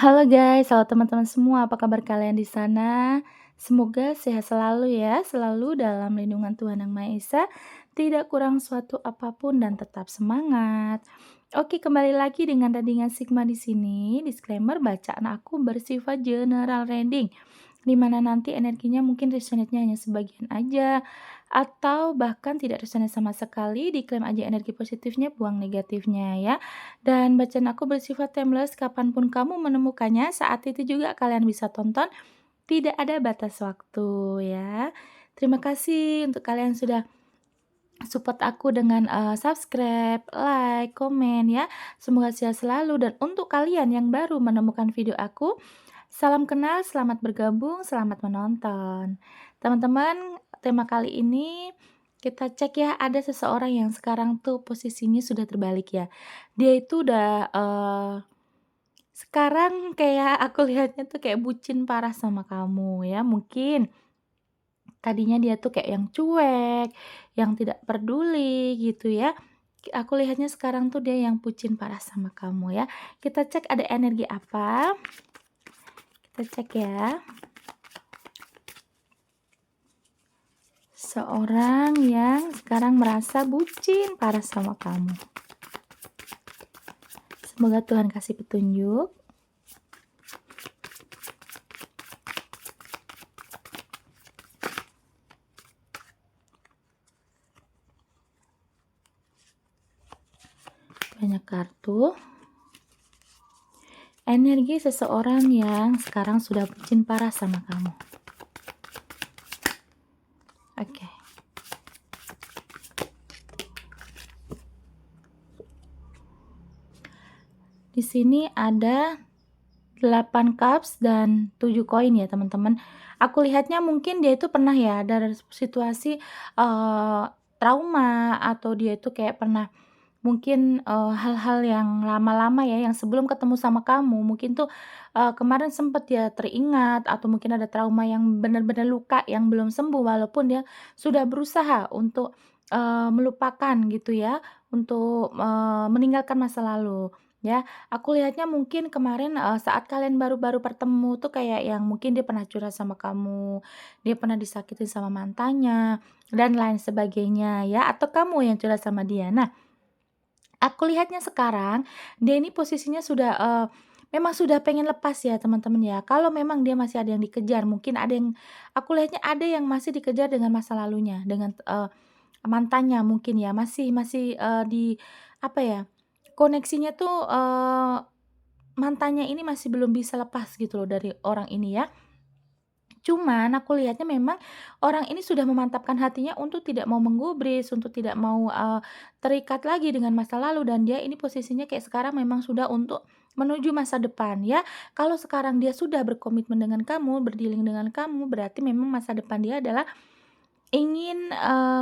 Halo guys, halo teman-teman semua, apa kabar kalian di sana? Semoga sehat selalu ya, selalu dalam lindungan Tuhan Yang Maha Esa, tidak kurang suatu apapun dan tetap semangat. Oke, kembali lagi dengan Tandingan Sigma di sini. Disclaimer, bacaan aku bersifat general reading, di mana nanti energinya mungkin resonate-nya hanya sebagian aja, atau bahkan tidak resonate sama sekali, diklaim aja energi positifnya, buang negatifnya ya. Dan bacaan aku bersifat timeless, kapanpun kamu menemukannya, saat itu juga kalian bisa tonton, tidak ada batas waktu ya. Terima kasih untuk kalian sudah support aku dengan subscribe, like, komen ya. Semoga sehat selalu dan untuk kalian yang baru menemukan video aku, salam kenal, selamat bergabung, selamat menonton. Teman-teman, tema kali ini kita cek ya, ada seseorang yang sekarang tuh posisinya sudah terbalik ya. Dia itu udah, sekarang kayak aku lihatnya tuh kayak bucin parah sama kamu ya. Mungkin tadinya dia tuh kayak yang cuek, yang tidak peduli gitu ya. Aku lihatnya sekarang tuh dia yang bucin parah sama kamu ya. Kita cek ada energi apa, kita cek ya. Seorang yang sekarang merasa bucin parah sama kamu. Semoga Tuhan kasih petunjuk. Banyak kartu. Energi seseorang yang sekarang sudah bucin parah sama kamu. Oke. Di sini ada 8 cups dan 7 koin ya teman-teman. Aku lihatnya mungkin dia itu pernah ya dari situasi, trauma atau dia itu kayak pernah mungkin, hal-hal yang lama-lama ya yang sebelum ketemu sama kamu mungkin tuh, kemarin sempet ya teringat atau mungkin ada trauma yang benar-benar luka yang belum sembuh walaupun dia sudah berusaha untuk, melupakan gitu ya, untuk, meninggalkan masa lalu ya. Aku lihatnya mungkin kemarin, saat kalian baru-baru bertemu tuh kayak yang mungkin dia pernah curhat sama kamu, dia pernah disakitin sama mantannya, dan lain sebagainya ya, atau kamu yang curhat sama dia. Nah, aku lihatnya sekarang, dia ini posisinya sudah, memang sudah pengen lepas ya teman-teman ya. Kalau memang dia masih ada yang dikejar, mungkin ada yang aku lihatnya ada yang masih dikejar dengan masa lalunya, dengan, mantannya mungkin ya, masih masih, di apa ya, koneksinya tuh, mantannya ini masih belum bisa lepas gitu loh dari orang ini ya. Cuman aku lihatnya memang orang ini sudah memantapkan hatinya untuk tidak mau menggubris, untuk tidak mau, terikat lagi dengan masa lalu dan dia ini posisinya kayak sekarang memang sudah untuk menuju masa depan ya. Kalau sekarang dia sudah berkomitmen dengan kamu, berdealing dengan kamu, berarti memang masa depan dia adalah ingin,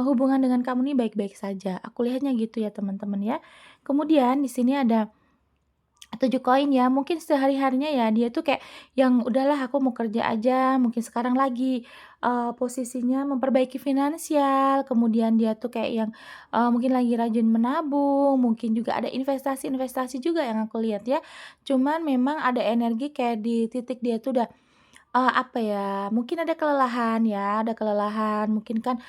hubungan dengan kamu ini baik-baik saja. Aku lihatnya gitu ya teman-teman ya. Kemudian di sini ada 7 koin ya, mungkin sehari-harinya ya dia tuh kayak yang, "Udahlah aku mau kerja aja," mungkin sekarang lagi, posisinya memperbaiki finansial, kemudian dia tuh kayak yang, mungkin lagi rajin menabung, mungkin juga ada investasi-investasi juga yang aku lihat ya. Cuman memang ada energi kayak di titik dia tuh udah apa ya, mungkin ada kelelahan ya, ada kelelahan, mungkin kan,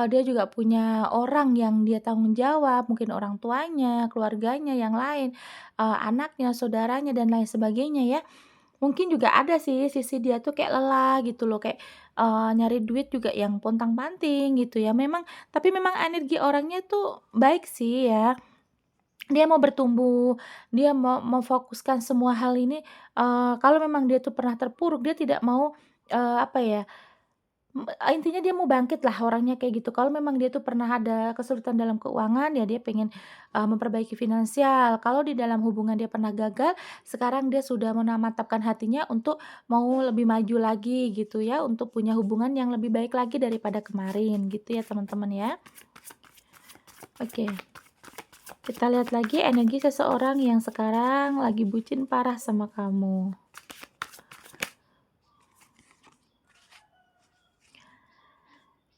dia juga punya orang yang dia tanggung jawab, mungkin orang tuanya, keluarganya yang lain, anaknya, saudaranya, dan lain sebagainya ya. Mungkin juga ada sih sisi dia tuh kayak lelah gitu loh, kayak, nyari duit juga yang pontang-panting gitu ya. Memang tapi memang energi orangnya tuh baik sih ya. Dia mau bertumbuh, dia mau memfokuskan semua hal ini, kalau memang dia tuh pernah terpuruk, dia tidak mau, apa ya, intinya dia mau bangkit lah orangnya kayak gitu. Kalau memang dia tuh pernah ada kesulitan dalam keuangan, ya dia pengen, memperbaiki finansial. Kalau di dalam hubungan dia pernah gagal, sekarang dia sudah menamantapkan hatinya untuk mau lebih maju lagi gitu ya, untuk punya hubungan yang lebih baik lagi daripada kemarin, gitu ya teman-teman ya. Oke. Kita lihat lagi energi seseorang yang sekarang lagi bucin parah sama kamu.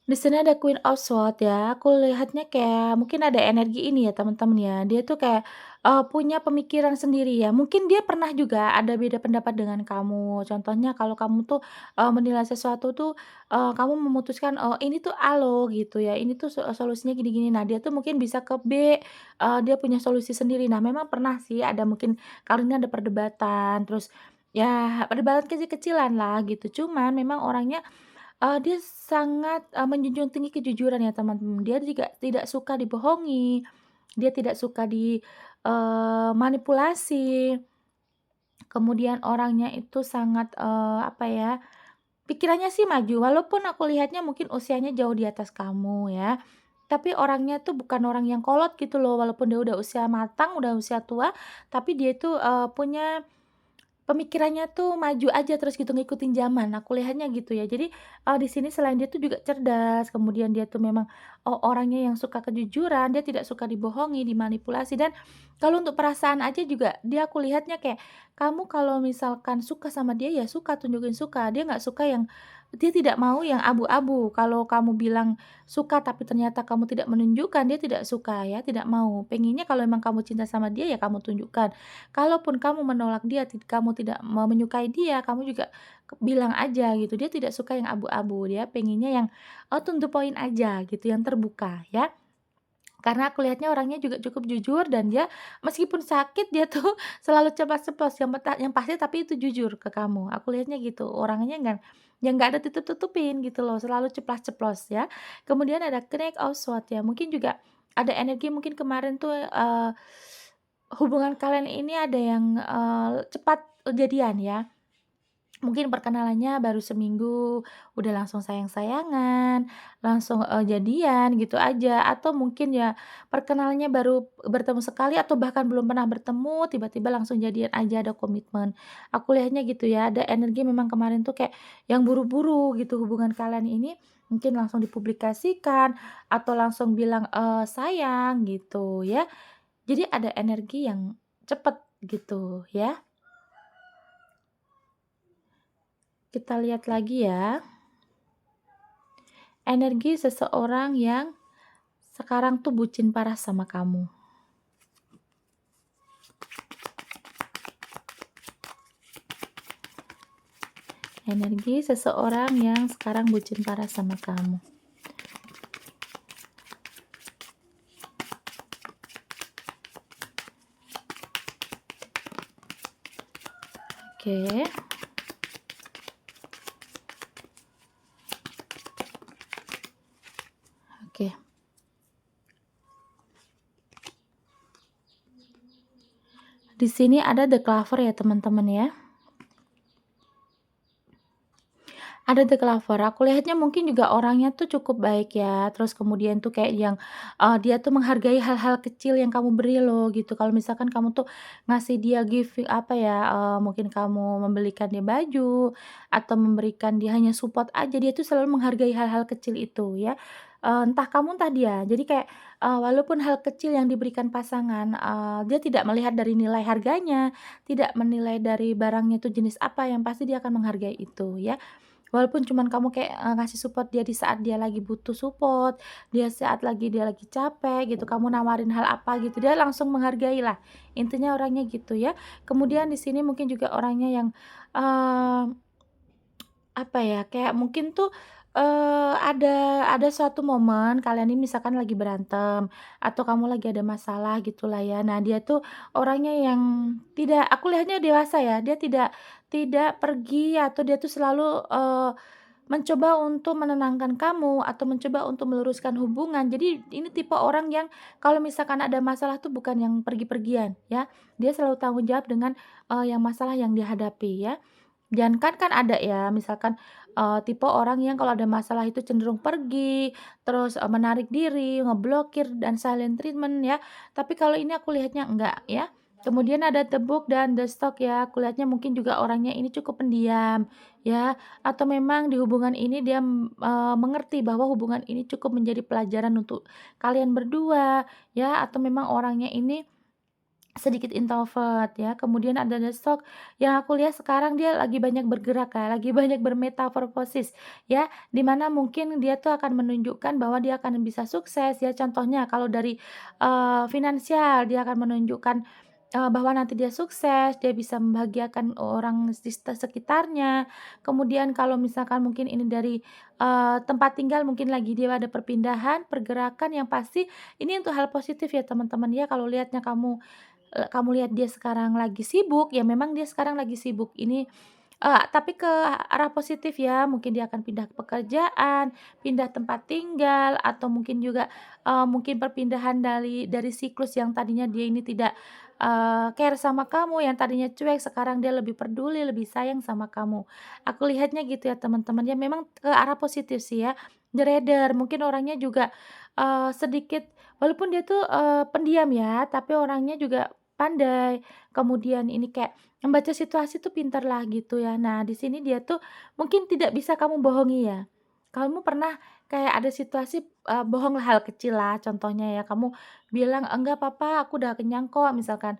Di sini ada Queen of Swords ya, aku lihatnya kayak mungkin ada energi ini ya teman-teman ya, dia tuh kayak, punya pemikiran sendiri ya, mungkin dia pernah juga ada beda pendapat dengan kamu. Contohnya kalau kamu tuh, menilai sesuatu tuh, kamu memutuskan, "Oh ini tuh A loh," gitu ya, "ini tuh solusinya gini-gini." Nah dia tuh mungkin bisa ke B, dia punya solusi sendiri. Nah memang pernah sih ada mungkin kali ini ada perdebatan, terus ya perdebatan kecil-kecilan lah gitu, cuman memang orangnya dia sangat, menjunjung tinggi kejujuran ya teman-teman. Dia juga tidak suka dibohongi, dia tidak suka manipulasi, kemudian orangnya itu sangat, apa ya, pikirannya sih maju, walaupun aku lihatnya mungkin usianya jauh di atas kamu ya, tapi orangnya tuh bukan orang yang kolot gitu loh, walaupun dia udah usia matang, udah usia tua, tapi dia itu, punya pemikirannya tuh maju aja terus gitu, ngikutin zaman, aku lihatnya gitu ya. Jadi, di sini selain dia tuh juga cerdas, kemudian dia tuh memang, orangnya yang suka kejujuran, dia tidak suka dibohongi, dimanipulasi, dan kalau untuk perasaan aja juga dia aku lihatnya kayak, kamu kalau misalkan suka sama dia, ya suka, tunjukin suka. Dia nggak suka yang dia tidak mau yang abu-abu. Kalau kamu bilang suka tapi ternyata kamu tidak menunjukkan, dia tidak suka ya, tidak mau. Pengennya kalau memang kamu cinta sama dia, ya kamu tunjukkan. Kalaupun kamu menolak dia, kamu tidak menyukai dia, kamu juga bilang aja gitu. Dia tidak suka yang abu-abu, dia pengennya yang, to the point aja gitu, yang terbuka ya. Karena aku lihatnya orangnya juga cukup jujur dan dia meskipun sakit dia tuh selalu ceplas-ceplos, yang pasti tapi itu jujur ke kamu. Aku lihatnya gitu, orangnya yang nggak ada tutup-tutupin gitu loh, selalu ceplas-ceplos ya. Kemudian ada Knight of Swords ya, mungkin juga ada energi mungkin kemarin tuh, hubungan kalian ini ada yang, cepat jadian ya. Mungkin perkenalannya baru seminggu, udah langsung sayang-sayangan, langsung, jadian gitu aja, atau mungkin ya perkenalannya baru bertemu sekali atau bahkan belum pernah bertemu, tiba-tiba langsung jadian aja, ada komitmen. Aku lihatnya gitu ya, ada energi memang kemarin tuh kayak yang buru-buru gitu hubungan kalian ini, mungkin langsung dipublikasikan atau langsung bilang, sayang gitu ya. Jadi ada energi yang cepet gitu ya. Kita lihat lagi ya, energi seseorang yang sekarang tuh bucin parah sama kamu. Energi seseorang yang sekarang bucin parah sama kamu. Oke, oke. Di sini ada The Clover ya teman-teman ya. Ada The Clover, aku lihatnya mungkin juga orangnya tuh cukup baik ya, terus kemudian tuh kayak yang, dia tuh menghargai hal-hal kecil yang kamu beri loh gitu. Kalau misalkan kamu tuh ngasih dia apa ya, mungkin kamu membelikan dia baju, atau memberikan dia hanya support aja, dia tuh selalu menghargai hal-hal kecil itu ya, entah kamu entah dia. Jadi kayak, walaupun hal kecil yang diberikan pasangan, dia tidak melihat dari nilai harganya, tidak menilai dari barangnya itu jenis apa, yang pasti dia akan menghargai itu ya. Walaupun cuman kamu kayak, ngasih support dia di saat dia lagi butuh support, dia lagi capek gitu, kamu nawarin hal apa gitu, dia langsung menghargai lah, intinya orangnya gitu ya. Kemudian di sini mungkin juga orangnya yang, eee, apa ya, kayak mungkin tuh, ada suatu momen kalian ini misalkan lagi berantem, atau kamu lagi ada masalah gitulah ya. Nah dia tuh orangnya yang tidak aku lihatnya dewasa ya, dia tidak pergi atau dia tuh selalu, mencoba untuk menenangkan kamu atau mencoba untuk meluruskan hubungan. Jadi ini tipe orang yang kalau misalkan ada masalah tuh bukan yang pergi-pergian ya, dia selalu tanggung jawab dengan, yang masalah yang dihadapi ya. Jangankan kan ada ya misalkan, tipe orang yang kalau ada masalah itu cenderung pergi, terus, menarik diri, ngeblokir dan silent treatment ya. Tapi kalau ini aku lihatnya enggak ya. Kemudian ada The Book dan The Stock ya, aku lihatnya mungkin juga orangnya ini cukup pendiam ya, atau memang di hubungan ini dia, mengerti bahwa hubungan ini cukup menjadi pelajaran untuk kalian berdua ya, atau memang orangnya ini sedikit introvert ya, kemudian ada the Stoic yang aku lihat sekarang dia lagi banyak bergerak Kak, lagi banyak bermetamorfosis ya, di mana mungkin dia tuh akan menunjukkan bahwa dia akan bisa sukses ya, contohnya kalau dari, finansial dia akan menunjukkan, bahwa nanti dia sukses, dia bisa membahagiakan orang sekitarnya. Kemudian kalau misalkan mungkin ini dari, tempat tinggal mungkin lagi dia ada perpindahan, pergerakan yang pasti ini untuk hal positif ya teman-teman ya, kalau lihatnya kamu lihat dia sekarang lagi sibuk, ya memang dia sekarang lagi sibuk. Ini, tapi ke arah positif ya, mungkin dia akan pindah pekerjaan, pindah tempat tinggal, atau mungkin juga, mungkin perpindahan dari siklus yang tadinya dia ini tidak, care sama kamu, yang tadinya cuek, sekarang dia lebih peduli, lebih sayang sama kamu. Aku lihatnya gitu ya teman-teman, ya memang ke arah positif sih ya. The Rider mungkin orangnya juga, sedikit walaupun dia tuh, pendiam ya, tapi orangnya juga pandai, kemudian ini kayak membaca situasi tuh pinter lah gitu ya. Nah, di sini dia tuh mungkin tidak bisa kamu bohongi ya. Kamu pernah kayak ada situasi, bohong hal kecil lah contohnya ya, kamu bilang, "Enggak papa aku udah kenyang kok," misalkan,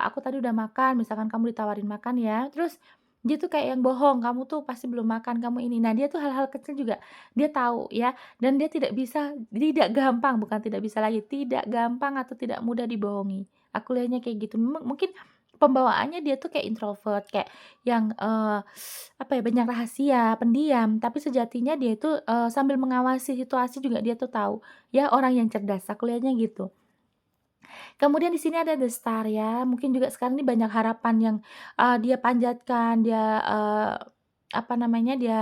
"Aku tadi udah makan," misalkan kamu ditawarin makan ya, terus dia tuh kayak yang bohong, "Kamu tuh pasti belum makan, kamu ini." Nah, dia tuh hal-hal kecil juga dia tahu ya, dan dia tidak gampang, bukan tidak bisa lagi, tidak gampang atau tidak mudah dibohongi. Aku lihatnya kayak gitu. Mungkin pembawaannya dia tuh kayak introvert, kayak yang, apa ya, banyak rahasia, pendiam, tapi sejatinya dia itu, sambil mengawasi situasi juga dia tuh tahu, ya orang yang cerdas, aku lihatnya gitu. Kemudian di sini ada The Star ya, mungkin juga sekarang ini banyak harapan yang, dia panjatkan, dia, apa namanya, dia,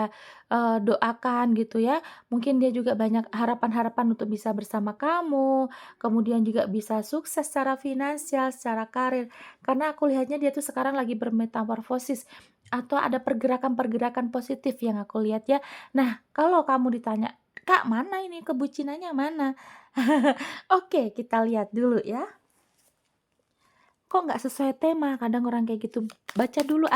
doakan gitu ya. Mungkin dia juga banyak harapan-harapan untuk bisa bersama kamu, kemudian juga bisa sukses secara finansial, secara karir. Karena aku lihatnya dia tuh sekarang lagi bermetamorfosis atau ada pergerakan-pergerakan positif yang aku lihat ya. Nah, kalau kamu ditanya, "Kak, mana ini kebucinannya mana?" Oke, kita lihat dulu ya. Kok nggak sesuai tema? Kadang orang kayak gitu. Baca dulu,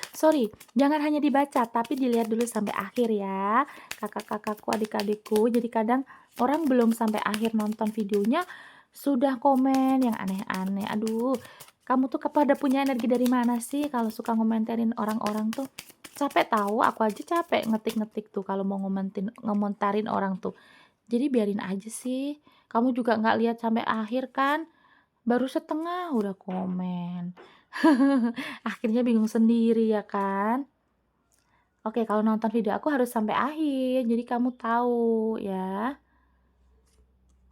sorry, jangan hanya dibaca, tapi dilihat dulu sampai akhir ya, kakak-kakakku, adik-adikku. Jadi kadang orang belum sampai akhir nonton videonya, sudah komen yang aneh-aneh. Aduh, kamu tuh pada punya energi dari mana sih kalau suka ngomentarin orang-orang tuh? Capek tahu, aku aja capek ngetik-ngetik tuh kalau mau ngomentarin orang tuh. Jadi biarin aja sih, kamu juga nggak lihat sampai akhir kan? Baru setengah udah komen. Akhirnya bingung sendiri ya kan? Oke, kalau nonton video aku harus sampai akhir, jadi kamu tahu ya.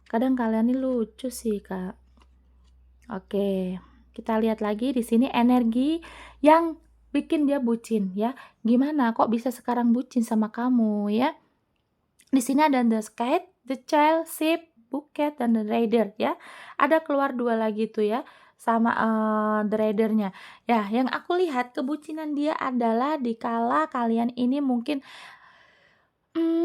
Kadang kalian ini lucu sih, Kak. Oke, kita lihat lagi di sini energi yang bikin dia bucin ya. Gimana kok bisa sekarang bucin sama kamu ya? Di sini ada The Skate, The Child, Ship, Bouquet, dan The Rider ya. Ada keluar 2 lagi tuh ya, sama, The Rider-nya. Ya, yang aku lihat kebucinan dia adalah dikala kalian ini mungkin,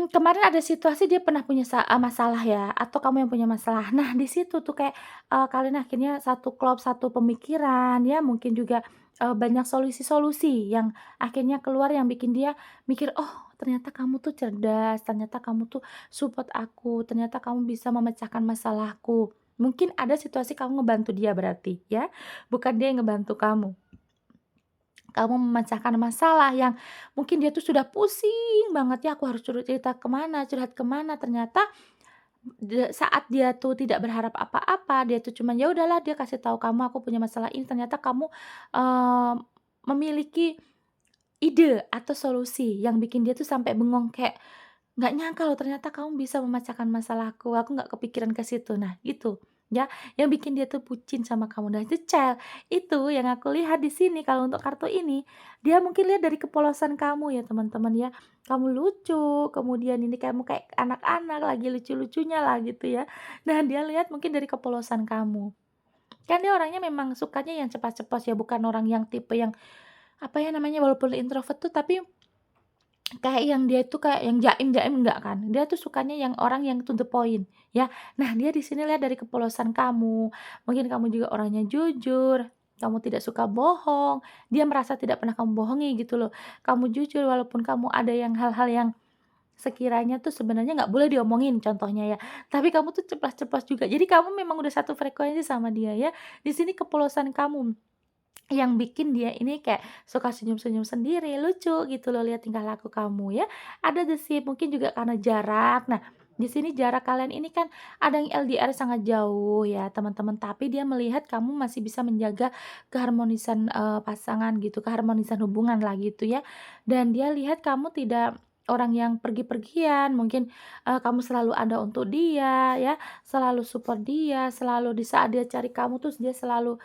kemarin ada situasi dia pernah punya masalah ya, atau kamu yang punya masalah. Nah, di situ tuh kayak, kalian akhirnya satu klop, satu pemikiran ya, mungkin juga, banyak solusi-solusi yang akhirnya keluar yang bikin dia mikir, "Oh, ternyata kamu tuh cerdas, ternyata kamu tuh support aku, ternyata kamu bisa memecahkan masalahku." Mungkin ada situasi kamu ngebantu dia berarti ya, bukan dia yang ngebantu kamu. Kamu memecahkan masalah yang mungkin dia tuh sudah pusing banget ya, "Aku harus curhat ke mana," ternyata saat dia tuh tidak berharap apa-apa, dia tuh cuman, ya udahlah dia kasih tahu kamu, "Aku punya masalah ini," ternyata kamu, eee, memiliki ide atau solusi yang bikin dia tuh sampai bengong kayak, "Nggak nyangka loh ternyata kamu bisa memecahkan masalahku, aku nggak kepikiran ke situ." Nah itu, ya, yang bikin dia tuh bucin sama kamu. Nah itu itu yang aku lihat di sini kalau untuk kartu ini, dia mungkin lihat dari kepolosan kamu ya teman-teman ya. Kamu lucu, kemudian ini kamu kayak anak-anak lagi lucu-lucunya lah gitu ya. Nah dia lihat mungkin dari kepolosan kamu. Kan dia orangnya memang sukanya yang cepat-cepat ya, bukan orang yang tipe yang, apa ya namanya, walaupun introvert tuh tapi kayak yang dia itu kayak yang jaim-jaim enggak kan, dia tuh sukanya yang orang yang to the point, ya. Nah, dia di sini lihat dari kepolosan kamu, mungkin kamu juga orangnya jujur, kamu tidak suka bohong, dia merasa tidak pernah kamu bohongi gitu loh. Kamu jujur walaupun kamu ada yang hal-hal yang sekiranya tuh sebenarnya nggak boleh diomongin contohnya ya, tapi kamu tuh ceplas-ceplos juga. Jadi kamu memang udah satu frekuensi sama dia ya. Di sini kepolosan kamu yang bikin dia ini kayak suka senyum-senyum sendiri, lucu gitu loh lihat tingkah laku kamu ya. Ada sih mungkin juga karena jarak. Nah, di sini jarak kalian ini kan ada yang LDR sangat jauh ya teman-teman, tapi dia melihat kamu masih bisa menjaga keharmonisan, pasangan gitu, keharmonisan hubungan lah gitu ya. Dan dia lihat kamu tidak orang yang pergi-pergian, mungkin, kamu selalu ada untuk dia ya, selalu support dia, selalu di saat dia cari kamu tuh dia selalu,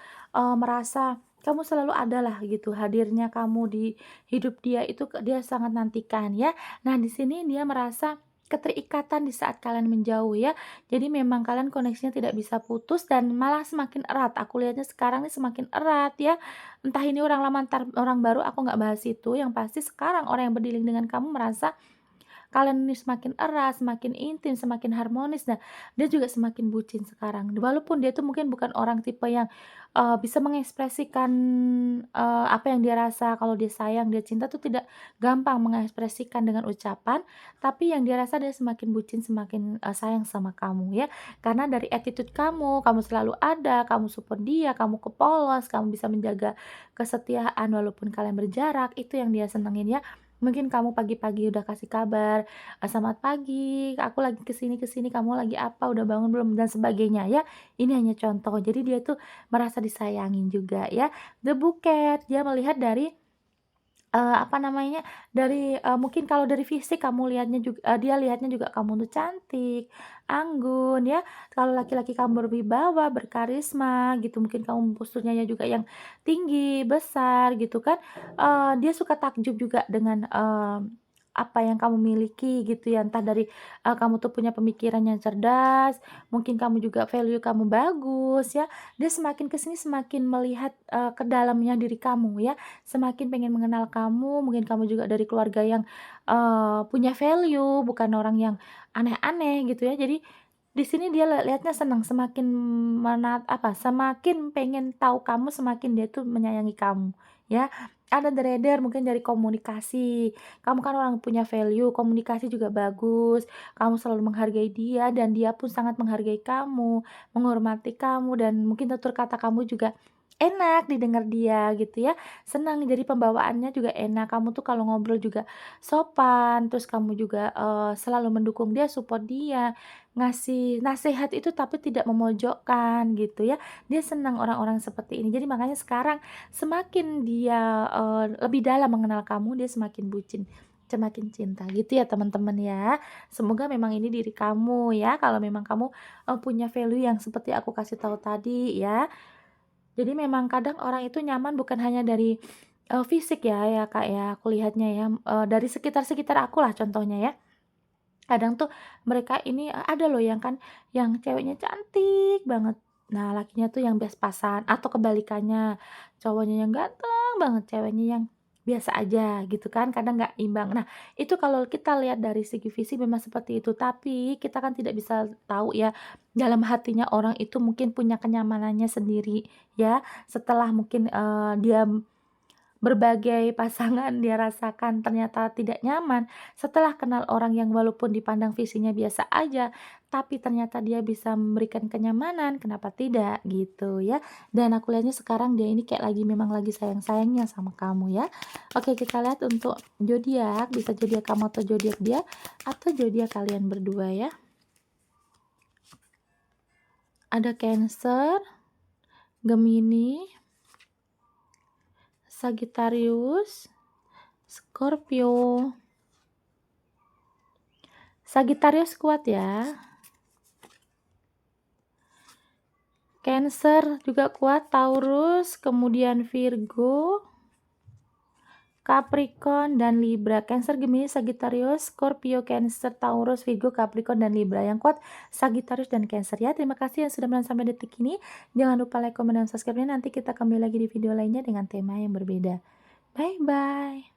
merasa kamu selalu ada lah gitu, hadirnya kamu di hidup dia itu dia sangat nantikan ya. Nah, di sini dia merasa keterikatan di saat kalian menjauh ya. Jadi memang kalian koneksinya tidak bisa putus dan malah semakin erat. Aku lihatnya sekarang ini semakin erat ya. Entah ini orang lama, entar orang baru, aku nggak bahas itu. Yang pasti sekarang orang yang berdiling dengan kamu merasa kalian ini semakin erat, semakin intim, semakin harmonis, nah dia juga semakin bucin sekarang. Walaupun dia tuh mungkin bukan orang tipe yang, bisa mengekspresikan, apa yang dia rasa, kalau dia sayang, dia cinta tuh tidak gampang mengekspresikan dengan ucapan, tapi yang dia rasa dia semakin bucin, semakin, sayang sama kamu ya. Karena dari attitude kamu selalu ada, kamu support dia, kamu kepolos, kamu bisa menjaga kesetiaan walaupun kalian berjarak, itu yang dia senengin ya. Mungkin kamu pagi-pagi udah kasih kabar, "Selamat pagi, aku lagi ke sini, kamu lagi apa, udah bangun belum?" Dan sebagainya ya. Ini hanya contoh, jadi dia tuh merasa disayangin juga ya. The Buket, dia melihat dari apa namanya, dari, mungkin kalau dari fisik kamu lihatnya juga dia lihatnya juga kamu tuh cantik, anggun ya, kalau laki-laki kamu berwibawa, berkarisma gitu, mungkin kamu posturnya juga yang tinggi, besar gitu kan, dia suka takjub juga dengan, apa yang kamu miliki gitu ya, entah dari, kamu tuh punya pemikiran yang cerdas, mungkin kamu juga value kamu bagus ya, dia semakin ke sini semakin melihat, ke dalamnya diri kamu ya. Semakin pengen mengenal kamu, mungkin kamu juga dari keluarga yang, punya value, bukan orang yang aneh-aneh gitu ya. Jadi di sini dia lihatnya senang, semakin semakin pengen tahu kamu, semakin dia tuh menyayangi kamu, ya. Ada beredar mungkin dari komunikasi, kamu kan orang punya value, komunikasi juga bagus, kamu selalu menghargai dia dan dia pun sangat menghargai kamu, menghormati kamu dan mungkin tutur kata kamu juga enak didengar dia gitu ya, senang jadi pembawaannya juga enak, kamu tuh kalau ngobrol juga sopan, terus kamu juga, selalu mendukung dia, support dia, ngasih nasihat itu tapi tidak memojokkan gitu ya, dia senang orang-orang seperti ini. Jadi makanya sekarang semakin dia, lebih dalam mengenal kamu, dia semakin bucin, semakin cinta gitu ya teman-teman ya. Semoga memang ini diri kamu ya, kalau memang kamu, punya value yang seperti aku kasih tahu tadi ya. Jadi memang kadang orang itu nyaman bukan hanya dari, fisik ya Kak ya, aku lihatnya ya, dari sekitar-sekitar aku lah contohnya ya. Kadang tuh mereka ini, ada loh yang kan yang ceweknya cantik banget, nah lakinya tuh yang pas-pasan atau kebalikannya, cowoknya yang ganteng banget, ceweknya yang biasa aja gitu kan, kadang nggak imbang. Nah, itu kalau kita lihat dari segi fisik memang seperti itu, tapi kita kan tidak bisa tahu ya, dalam hatinya orang itu mungkin punya kenyamanannya sendiri ya, setelah mungkin, dia berbagai pasangan dia rasakan ternyata tidak nyaman, setelah kenal orang yang walaupun dipandang visinya biasa aja, tapi ternyata dia bisa memberikan kenyamanan, kenapa tidak, gitu ya. Dan aku lihatnya sekarang dia ini kayak lagi memang lagi sayang-sayangnya sama kamu ya. Oke, kita lihat untuk zodiak, bisa zodiak kamu atau zodiak dia, atau zodiak kalian berdua ya. Ada Cancer, Gemini, Sagittarius, Scorpio. Sagittarius kuat ya. Cancer juga kuat, Taurus, kemudian Virgo, Capricorn, dan Libra. Cancer, Gemini, Sagittarius, Scorpio, Cancer, Taurus, Virgo, Capricorn, dan Libra. Yang kuat Sagittarius dan Cancer ya. Terima kasih yang sudah menonton sampai detik ini. Jangan lupa like, comment, dan subscribe-nya. Nanti kita kembali lagi di video lainnya dengan tema yang berbeda. Bye-bye.